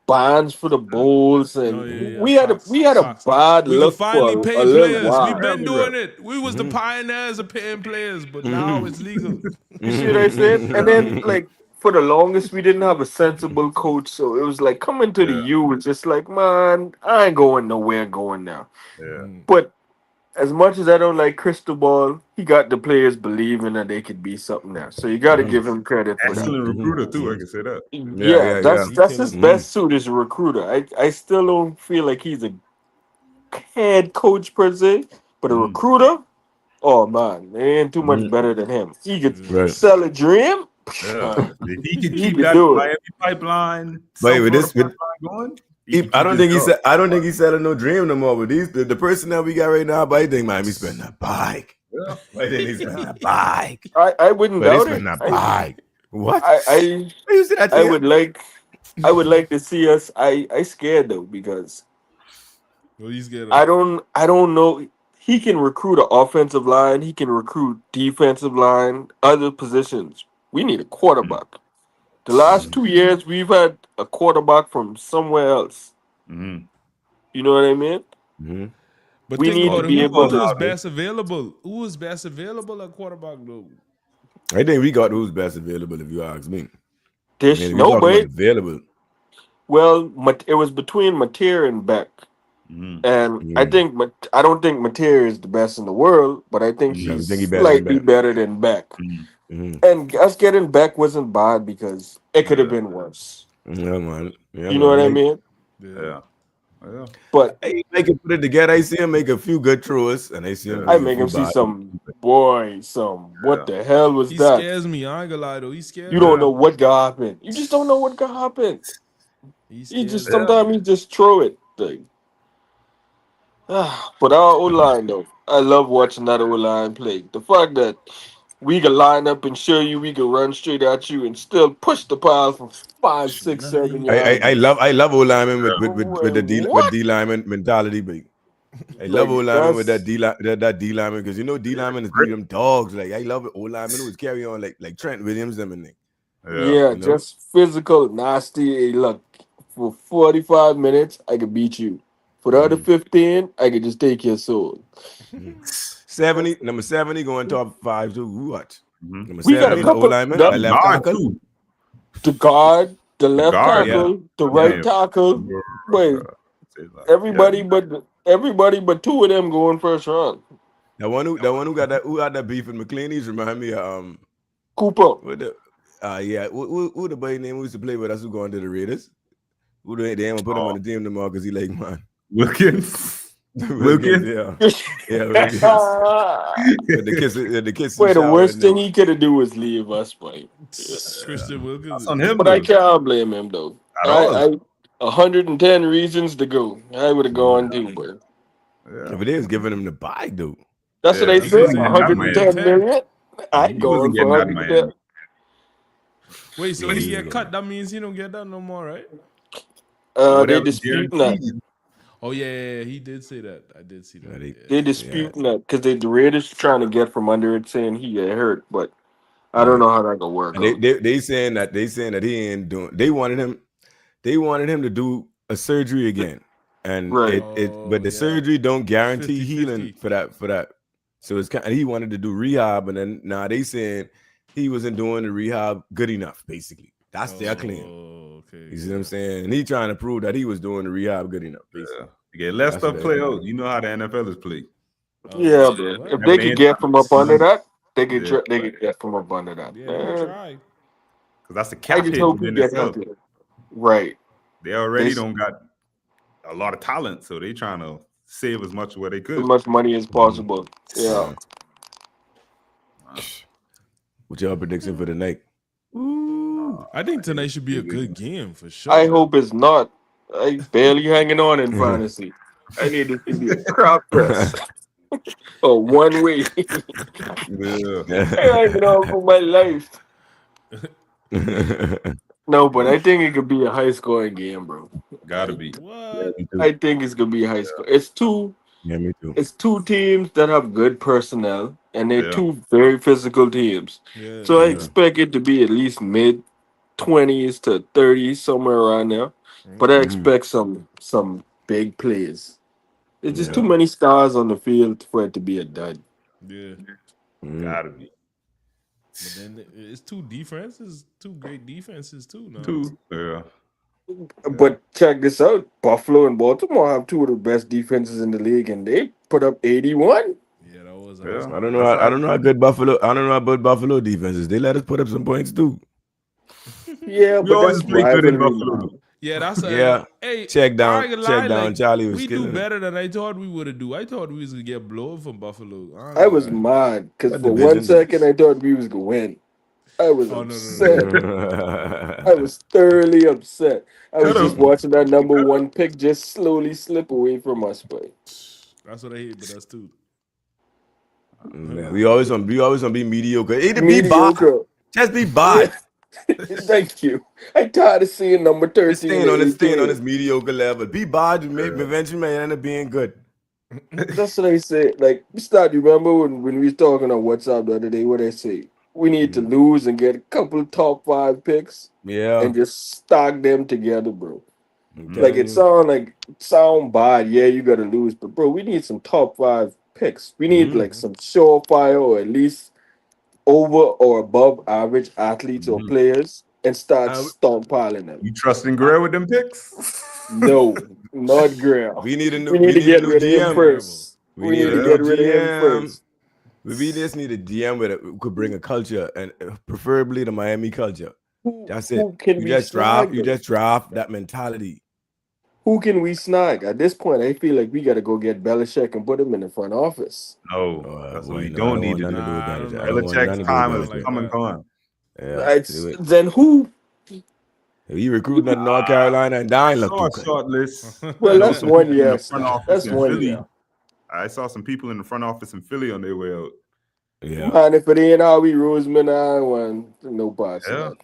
bonds for the bowls, and Oh, yeah. we had Facts. a bad We could look finally for pay a little players. while. We've been doing it. We was the pioneers of paying players, but now it's legal. You see what I said? And then, like, for the longest, we didn't have a sensible coach. So it was like coming to the U was just like, man, I ain't going nowhere going now. Yeah. But as much as I don't like Cristobal, he got the players believing that they could be something now. So you got to give him credit for that. Excellent recruiter, too. I can say that. Yeah, that's yeah. his best suit as a recruiter. I still don't feel like he's a head coach per se, but a recruiter, oh man, there ain't too much better than him. He could Right. sell a dream. Yeah. If he can He keep can that do it. Miami pipeline, But with this- pipeline going, I don't think he's selling no dream no more. But the person that we got right now, but I think Miami spending a bike. But then he's a bike. I wouldn't But it's doubt it. been a bike. What? I You see that? I would like to see us. I scared though because What he's getting? I don't know. He can recruit an offensive line. He can recruit defensive line, other positions. We need a quarterback. The last 2 years, we've had a quarterback from somewhere else. Mhm. You know what I mean? Mhm. But we think need about to it. be Who able was to- best available? Who was best available at quarterback though? I think we got who's best available if you ask me. There's Man, if you're talking nobody. about available. Well, it was between Mateer and Beck, Mhm. and I don't think Mateer is the best in the world, but I think Yeah, I he's think he better than slightly Beck. better than Beck. Mhm. Mhm. And us getting Beck wasn't bad because it could have been worse. Yeah, man. Yeah, You know what I man. mean? Yeah. Yeah. But Hey, they can put it together. I see him make a few good throws, and I see him. I make a make few him see bad. what the hell was He that? scares me. I ain't gonna lie though. He scares You me. don't know what could happen. You just don't know what could happen. He He scares just me. sometimes he just throw it. Like, but our O line though, I love watching that O line play. The fact that we can line up and show you we can run straight at you and still push the pile from 5, 6, 7 yards. I love O lineman with the D What? lineman mentality, big. I love Like, O lineman with that that's- that D lineman because D lineman is beat them dogs. Like I love it. O lineman who is carry on like Trent Williams them and thing. Yeah, you know? just physical, nasty. Hey, look, for 45 minutes, I could beat you. For the other 15, I could just take your soul. 70 number 70 going top 5 too. Who what? Mhm. Number We got a 70 the O couple- lineman, the- a left Guard, tackle. too. The guard, the left guard, tackle, the right Yeah. tackle. Wait, everybody but two of them going first round. The one who got that beef with McClaney's remind me of Cooper. what the who the boy name who used to play with us who going to the Raiders? Who they ain't gonna put him on the team tomorrow because he like man. Wilkins. Wilkins, yeah. Wilkins. the kiss. Wait, the worst thing he could have do was leave us, boy. Christian Wilkins. That's on him, But I though. can't blame him though. At all. 110 reasons to go. I would have gone too, but Yeah. If it is giving him the bike, dude. that's what Yeah, they he said. wasn't getting that 110 Miami. million. I He going wasn't for getting that 110. Wait, so Yeah, he yeah. get cut? That means he don't get that no more, right? They Whatever disputing that. guaranteed. Oh yeah, he did say that. I did see that. Yeah, Yeah. They disputing that because the Raiders trying to get from under it, saying he get hurt, but I don't know how that gonna work. And they saying that he ain't doing. They wanted him to do a surgery again, and Right. but the yeah. surgery don't guarantee 50-50. healing for that. So it's kind. He wanted to do rehab, and then now they saying he wasn't doing the rehab good enough. Basically, that's their claim. Okay. You see what I'm saying? And he trying to prove that he was doing the rehab good enough. Basically. Yeah. You get less That's stuff what play they- out. You know how the NFL is played. Yeah, man. If they could get from up under that, they could Yeah. they could get from up under that. Yeah, Man, he tried. Because that's the I cap just hit hope in he the get NFL. healthy. Right. They already They- don't got a lot of talent, so they trying to save as much of what they could. As much money as possible. Yeah. What's your prediction for the night? I think tonight should be a good game for sure. I hope it's not. I barely hanging on in fantasy. I need it to be a crop fest. Or one way. Yeah. Hanging on for my life. No, but I think it could be a high scoring game, bro. Gotta be. What? I think it's gonna be high score. It's two Yeah, me too. It's two teams that have good personnel, and they're Yeah. two very physical teams. Yeah. So I expect it to be at least mid 20s to 30s, somewhere around there. But I expect some big plays. There's just too many stars on the field for it to be a dud. Yeah. Gotta be. But then it's two great defenses too. Now. Two. Yeah. But check this out: Buffalo and Baltimore have two of the best defenses in the league, and they put up 81. Yeah, that was. Yeah. I don't know. I don't know how good Buffalo. I don't know about Buffalo defenses. They let us put up some points too. Yeah, We but always that's play good in rivalry. Buffalo. Yeah, that's a, Yeah. Hey, Check down. I ain't gonna Check lie, down. like, Charlie was we killing do it. better than I thought we would have do. I thought we was gonna get blown from Buffalo. I was mad. mad because What for division? 1 second I thought we was gonna win. I was Oh, no. upset. I was thoroughly upset. I was just watching that number one pick just slowly slip away from us, but That's what I hate, but that's too. Yeah, we always want to be mediocre. Either be bad, Mediocre. just be bad. Thank you. I tired of seeing number 13. Just staying on and this 18. mediocre level. Be bad, you may eventually may end up being good. That's what I say. Like, you remember when we was talking on WhatsApp the other day, what I say? We need to lose and get a couple top 5 picks Yeah. and just stock them together, bro. I'm Like telling it sound bad. Yeah, you gotta lose, but bro, we need some top 5 picks. We need like some surefire or at least over or above average athletes or players and start stockpiling them. You trusting Gray with them picks? No, not Graham. we need a new We need to get a new rid of him GM. first. We We need need a to new get rid of him GM. first. We just need a GM who could bring a culture and preferably the Miami culture. That's it. Who can You we just draft. You snag, though? just draft that mentality. Who can we snag? At this point, I feel like we got to go get Belichick and put him in the front office. No, that's what we don't need to do. Belichick's time is come and gone. Yeah, Then who? he recruiting at North Carolina and dying look Saw a too good. short list. Well, that's Some one people in the year. front office That's in one Philly. year. I saw some people in the front office in Philly on their way out. Yeah. Man, if it ain't Howie Roseman, I want no parts Yeah. of that.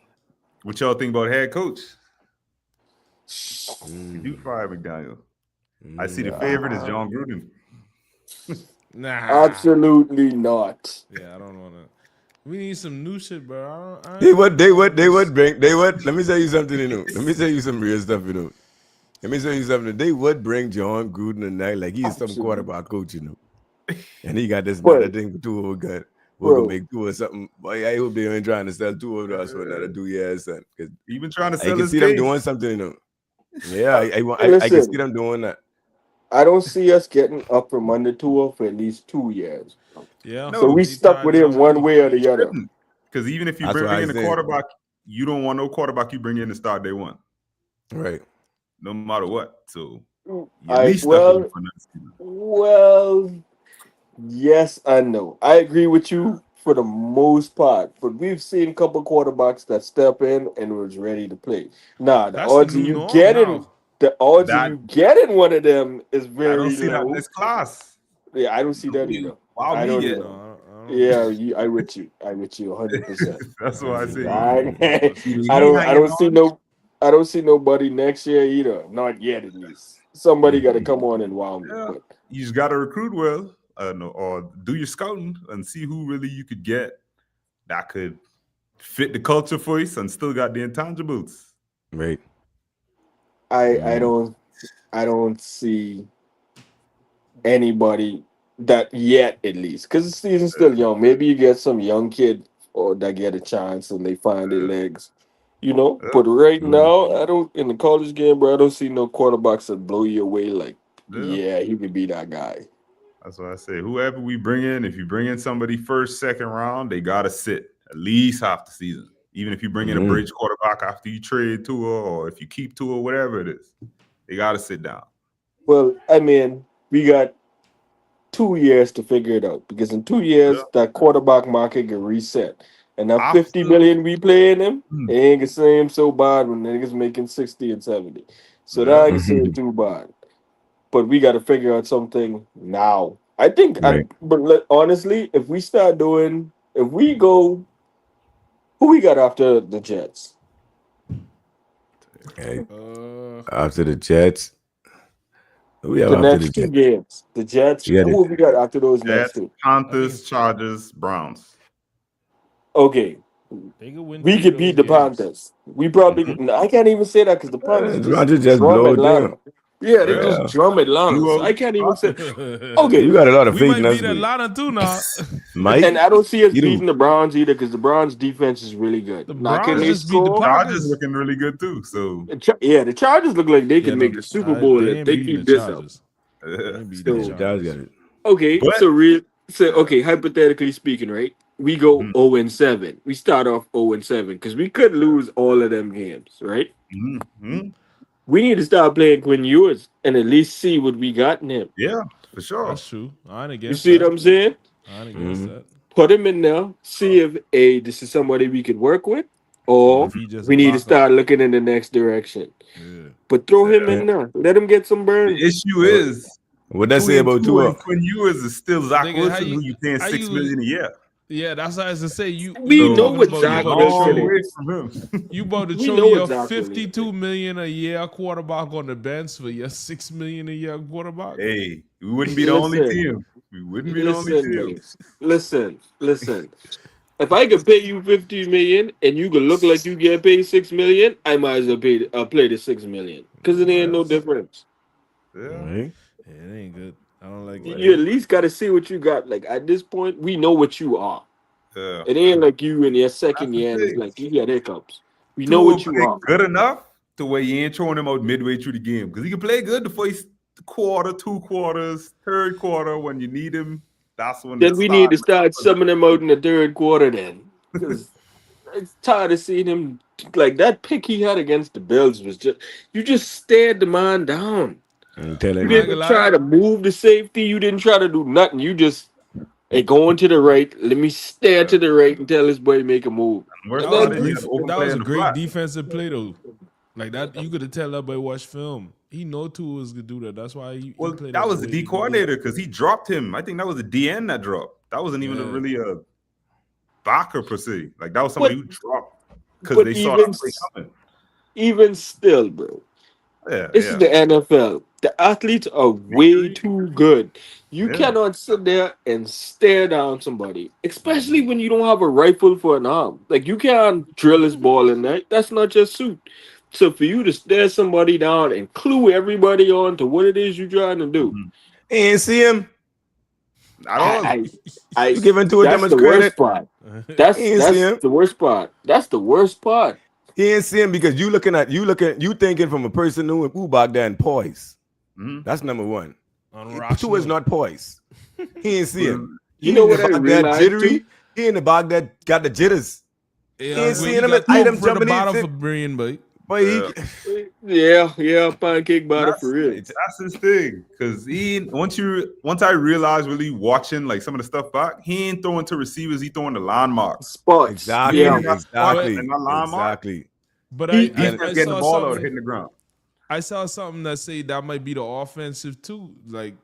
What y'all think about head coach? You do fire McDaniel. I see the favorite is John Gruden. Nah. Absolutely not. Yeah, I don't want to. We need some new shit, bro. They would bring. Let me tell you something, Let me tell you some real stuff, Let me tell you something. They would bring John Gruden and that like he's some quarterback coach, And he got this another thing too over good. We're gonna make 2 or something. Boy, I hope they ain't trying to sell 2 of us for another 2 years, son. Even trying to I sell can his see case. them doing something, Yeah, I can Listen. see them doing that. I don't see us getting up from under Tua for at least 2 years. Yeah. So we stuck with him one way or the other. Because even if you That's bring what I in a said. quarterback, you don't want no quarterback you bring in to start day one, Right. no matter what. So you at least stuck with him for next season. Well, yes and no. I agree with you for the most part, but we've seen a couple quarterbacks that step in and was ready to play. Nah, the That's odds the of new you norm getting now. one of them is I very don't see that in low. this class. Yeah, I don't see that either. Wow, I me don't yet. either. No, I don't Yeah, I with you. 100%. That's what I say. I don't see nobody next year either. Not yet, at least. Somebody got to come on and wow me. Yeah. But You just got to recruit well, or do your scouting and see who really you could get that could fit the culture for you and still got the intangibles. Right. I don't see anybody that yet, at least, because the season's still young. Maybe you get some young kid or that get a chance and they find their legs, But right now, I don't in the college game, bro. I don't see no quarterbacks that blow you away. Like, yeah, he could be that guy. That's what I say. Whoever we bring in, if you bring in somebody first, second round, they gotta sit at least half the season. Even if you bring in a bridge quarterback after you trade Tua, or if you keep Tua, whatever it is, they gotta sit down. Well, I mean, we got 2 years to figure it out because in 2 years that quarterback market get reset, and that $50 million we playing him, it ain't gonna seem so bad when niggas making 60 and 70. So that ain't seem too bad. But we got to figure out something now. I think, honestly, if we go, who we got after the Jets? Okay. After the Jets. The next 2 games. The Jets. Who we got after those next 2? Panthers, Chargers, Browns. Okay. We could beat the Panthers. We probably. I can't even say that because the Panthers just blow Atlanta. Yeah, they just drum Atlanta. So I can't even say. Okay, you got a lot of we fake might beat Atlanta too now. And I don't see us beating the Browns either because the Browns defense is really good. The Browns just beat the Chargers looking really good too. So the Chargers look like they can make the Super Bowl if they keep this up. Okay, hypothetically speaking, right? We go 0-7. We start off 0-7 because we could lose all of them games, right? We need to start playing Quinn Ewers and at least see what we got in him. Yeah, for sure. That's true. I ain't against you see what I'm saying? I ain't against that. Put him in there. See if this is somebody we could work with, or we need to start looking in the next direction. Yeah. But throw him in there. Let him get some burn. The issue is What that say about Tua? Quinn Ewers is still Zach Nigga, Wilson, who you paying $6 million a year. Yeah, that's what I was to say. We you know talking what about Zach you about to Wilson show- is. From him. You about to We show know your what Zach Wilson is. $52 million a year quarterback on the bench for your $6 million a year quarterback. Hey, we wouldn't be the only team. We wouldn't be the only team. Listen. If I could pay you $50 million and you could look like you get paid $6 million, I might as well play the $6 million because it ain't no difference. Yeah. Right? Yeah, it ain't good. I don't like it. You at least got to see what you got. Like at this point, we know what you are. Yeah. It ain't like you in your second That's the year and it's thing. like you got hiccups. We know what you Tua are. play good enough to where you ain't throwing him out midway through the game because he can play good the first quarter, 2 quarters, third quarter when you need him. That's when Then we need to start summing him out in the third quarter then. Because I'm tired of seeing him like that pick he had against the Bills was just you just stared the man down. I'm telling You you. didn't try to move the safety, you didn't try to do nothing. You just going to the right. Let me stare to the right and tell this boy make a move. That was a great defensive play though. Like that, you could tell that by watch film. He know Tua was gonna do that. That's why he played that was way the D he coordinator because he dropped him. I think that was the DN that dropped. That wasn't even really a backer per se. Like that was somebody who dropped because they saw that play coming. Even still, bro. Yeah, This is the NFL. The athletes are way too good. You cannot sit there and stare down somebody, especially when you don't have a rifle for an arm. Like you can't drill this ball in there. That's not your suit. So for you to stare somebody down and clue everybody on to what it is you're trying to do, ain't see him. I you giving Tua that much credit? That's the worst part. That's the worst part. He ain't see him because you thinking from a person who back there and poise. That's number one. Tua is not poised. He ain't see him. You know what I realized? Jittery. He in the bag that got the jitters. Yeah, he ain't seeing him at item from the jumping bottom in. for Brian, but pancake butter for real. That's his thing. Because once I realized really watching like some of the stuff back, he ain't throwing to receivers, he throwing the line marks. Spots. Exactly. Exactly. But I saw getting the ball out, hitting the ground. I saw something that say that might be the offensive too. Like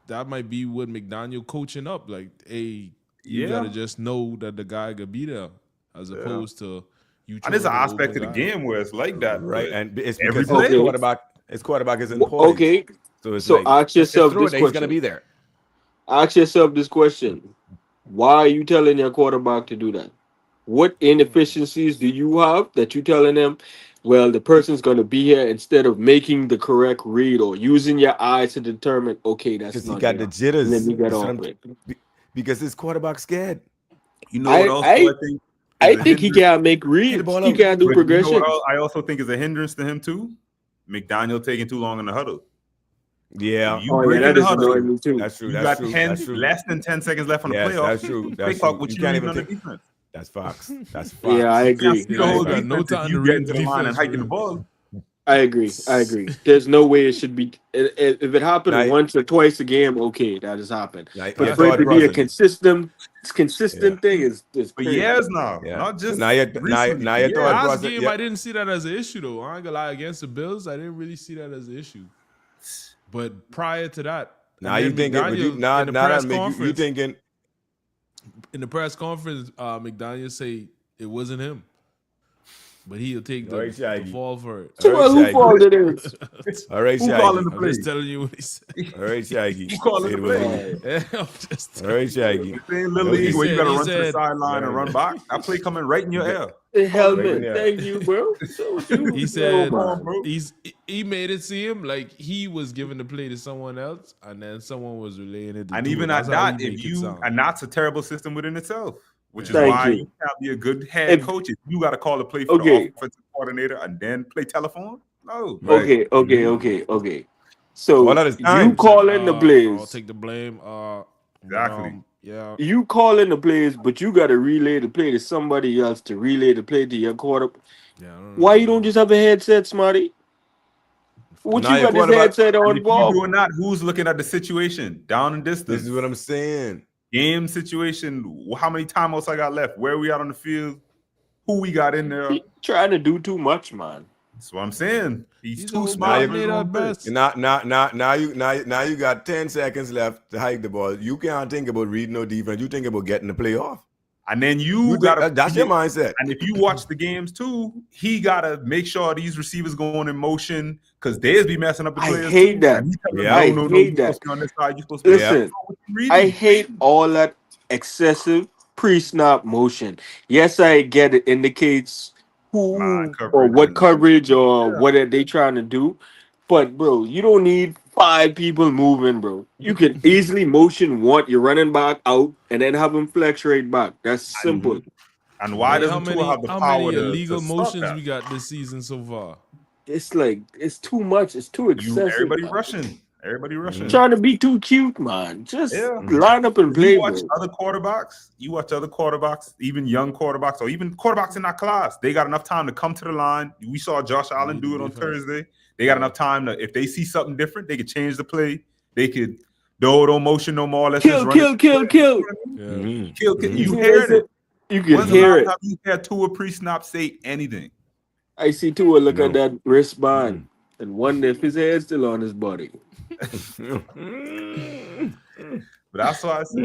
that might be what McDaniel coaching up. Like, hey, you gotta just know that the guy could be there, as opposed to you. And there's an aspect of the game where it's like that, right? And it's every because his quarterback is important. Okay, so ask yourself this question. He's gonna be there. Ask yourself this question: why are you telling your quarterback to do that? What inefficiencies do you have that you're telling them? Well, the person's going to be here instead of making the correct read or using your eyes to determine, okay, that's because not he got the jitters. Let me get off it. Because his quarterback's scared. You know what else I think? I think he can't make reads. He can't do progression. You know I also think is a hindrance to him too. McDaniel taking too long in the huddle. Yeah. That is annoying me too. That's true. You That's got true. less than 10 seconds left on the playoff. That's true. That's true. What you can't even on the defense. That's Fox. That's Fox. Yeah, I agree. No time to read the line and hiking the ball. I agree. There's no way it should be. If it happened once or twice a game, okay, that has happened. But for it to be a consistent thing is for years now. Not just now. Last game, I didn't see that as an issue though. I ain't gonna lie, against the Bills, I didn't really see that as an issue. But prior to that, now you thinking? You thinking? In the press conference, McDaniel say it wasn't him, but he'll take the fall for it. So who fault it is? All right, Shaggy. I'm just telling you what he said. All right, Shaggy. Who calling the play? All right, Shaggy. Same little league where you gotta run to the sideline and run back. That play coming right in your ear. The helmet. Thank you, bro. He said he made it seem like he was giving the play to someone else, and then someone was relaying it. And even at that, and that's a terrible system within itself, which is why you can't be a good head coach. You got to call the play for the offensive coordinator and then play telephone. No. Okay. So you call in the plays. I'll take the blame. Exactly. Yeah. You call in the plays, but you got to relay the play to somebody else to relay the play to your quarterback. Yeah. Why you don't just have a headset, Smarty? What you got this headset on, ball? Doing that, who's looking at the situation down and distance? This is what I'm saying. Game situation. How many timeouts I got left? Where we at on the field? Who we got in there? He trying to do too much, man. That's what I'm saying. He's He's too a smart. coordinator at best. Now you got 10 seconds left to hike the ball. You can't think about reading no defense. You think about getting the play off. And then you gotta. That's your mindset. And if you watch the games too, he gotta make sure these receivers going in motion because they'd be messing up the I players. hate too. that. And he tell them, Yeah. I no, hate you're that. supposed to be on this side. You're supposed to be. Listen, What you reading? I hate all that excessive pre-snap motion. Yes, I get it indicates who Line or coverage what and- coverage or Yeah. what are they trying to do. But bro, you don't need 5 people moving, bro. You can easily motion one, your running back out, and then have him flex right back. That's simple. And why Hey, doesn't Tua have the how power many to illegal stop motions that? we got this season so far? It's like it's too much. It's too excessive. Everybody man. rushing. Everybody rushing. Trying to be too cute, man. Just Yeah. line up and play, You watch bro. other quarterbacks. You watch other quarterbacks, even young quarterbacks, or even quarterbacks in our class. They got enough time to come to the line. We saw Josh Allen do it on Thursday. They got enough time to, if they see something different, they could change the play. They could don't motion no more. Let's just run it. Kill. Yeah. Kill. You You see heard what it. You can When's the hear last it. time you heard Tua pre-snap say anything? I see Tua look at No. that wristband and wonder if his hair's still on his body. But that's why I say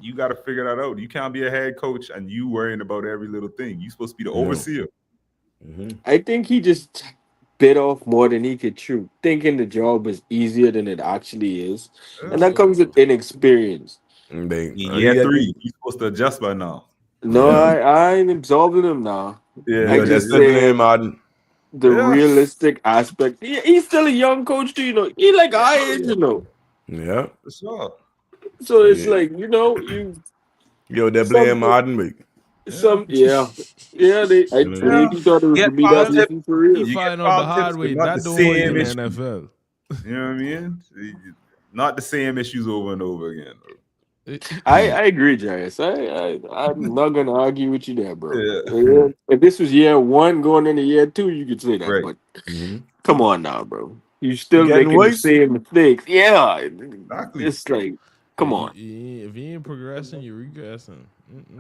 you got to figure that out. You can't be a head coach and you worrying about every little thing. You're supposed to be the overseer. I think he just bit off more than he could chew, thinking the job is easier than it actually is. And that comes with inexperience. Yeah, 3. You're supposed to adjust by now. No, I ain't absolving him now. Yeah, I Yo, just just simply say- Martin. The Yeah. realistic aspect. He's still a young coach too, you know. He like our age, you know. Yeah. For sure. So it's Yeah. like, you know, you Yo, they're Some- playing Martin week. some yeah. They I maybe thought it was Get to be that positive. easy for real. You You find get out the foul tips, hard way. but not That the don't work in same the issue. NFL. You know what I mean? Not the same issues over and over again. I agree, Jairus. I'm not gonna argue with you there, bro. Yeah. If this was year 1 going into year 2, you could say that. Right. But come on now, bro. You still Getting making the worse. same mistakes. Yeah. Exactly. It's like, come on. If you ain't progressing, you're regressing.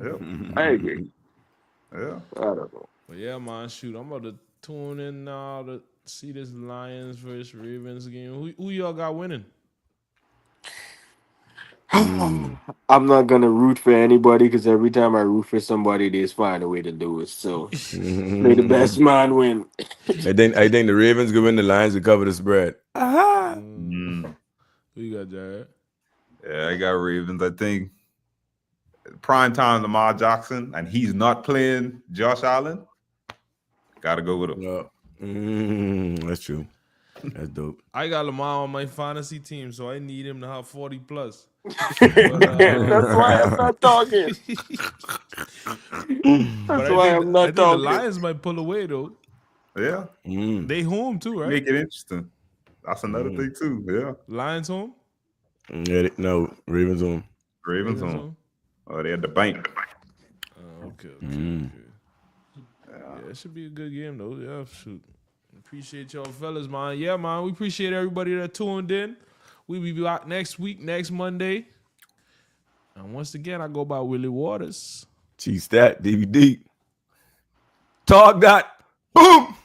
Yep. I agree. Yeah. I don't know. But yeah, man, shoot, I'm about to tune in now to see this Lions versus Ravens game. Who y'all got winning? I'm not gonna root for anybody because every time I root for somebody, they just find a way to do it. So may the best man win. I think the Ravens go win, the Lions will cover the spread. Mm. Who you got, Jared? Yeah, I got Ravens. I think prime time Lamar Jackson, and he's not playing Josh Allen. Gotta go with him. Yeah. That's true. That's dope. I got Lamar on my fantasy team, so I need him to have 40 plus. That's why I'm not talking. That's why I'm I not think the talking. Lions might pull away though. Yeah, They home too, right? make it interesting. That's another thing too. Yeah, Lions home. Yeah, no, Ravens on. Ravens on. Oh, they had the bank. Okay. Mm. Yeah, it should be a good game though. Yeah, shoot. Appreciate y'all fellas, man. Yeah, man. We appreciate everybody that tuned in. We will be back next week, next Monday. And once again, I go by Willie Waters. Cheese stat, DVD. Talk that. Boom.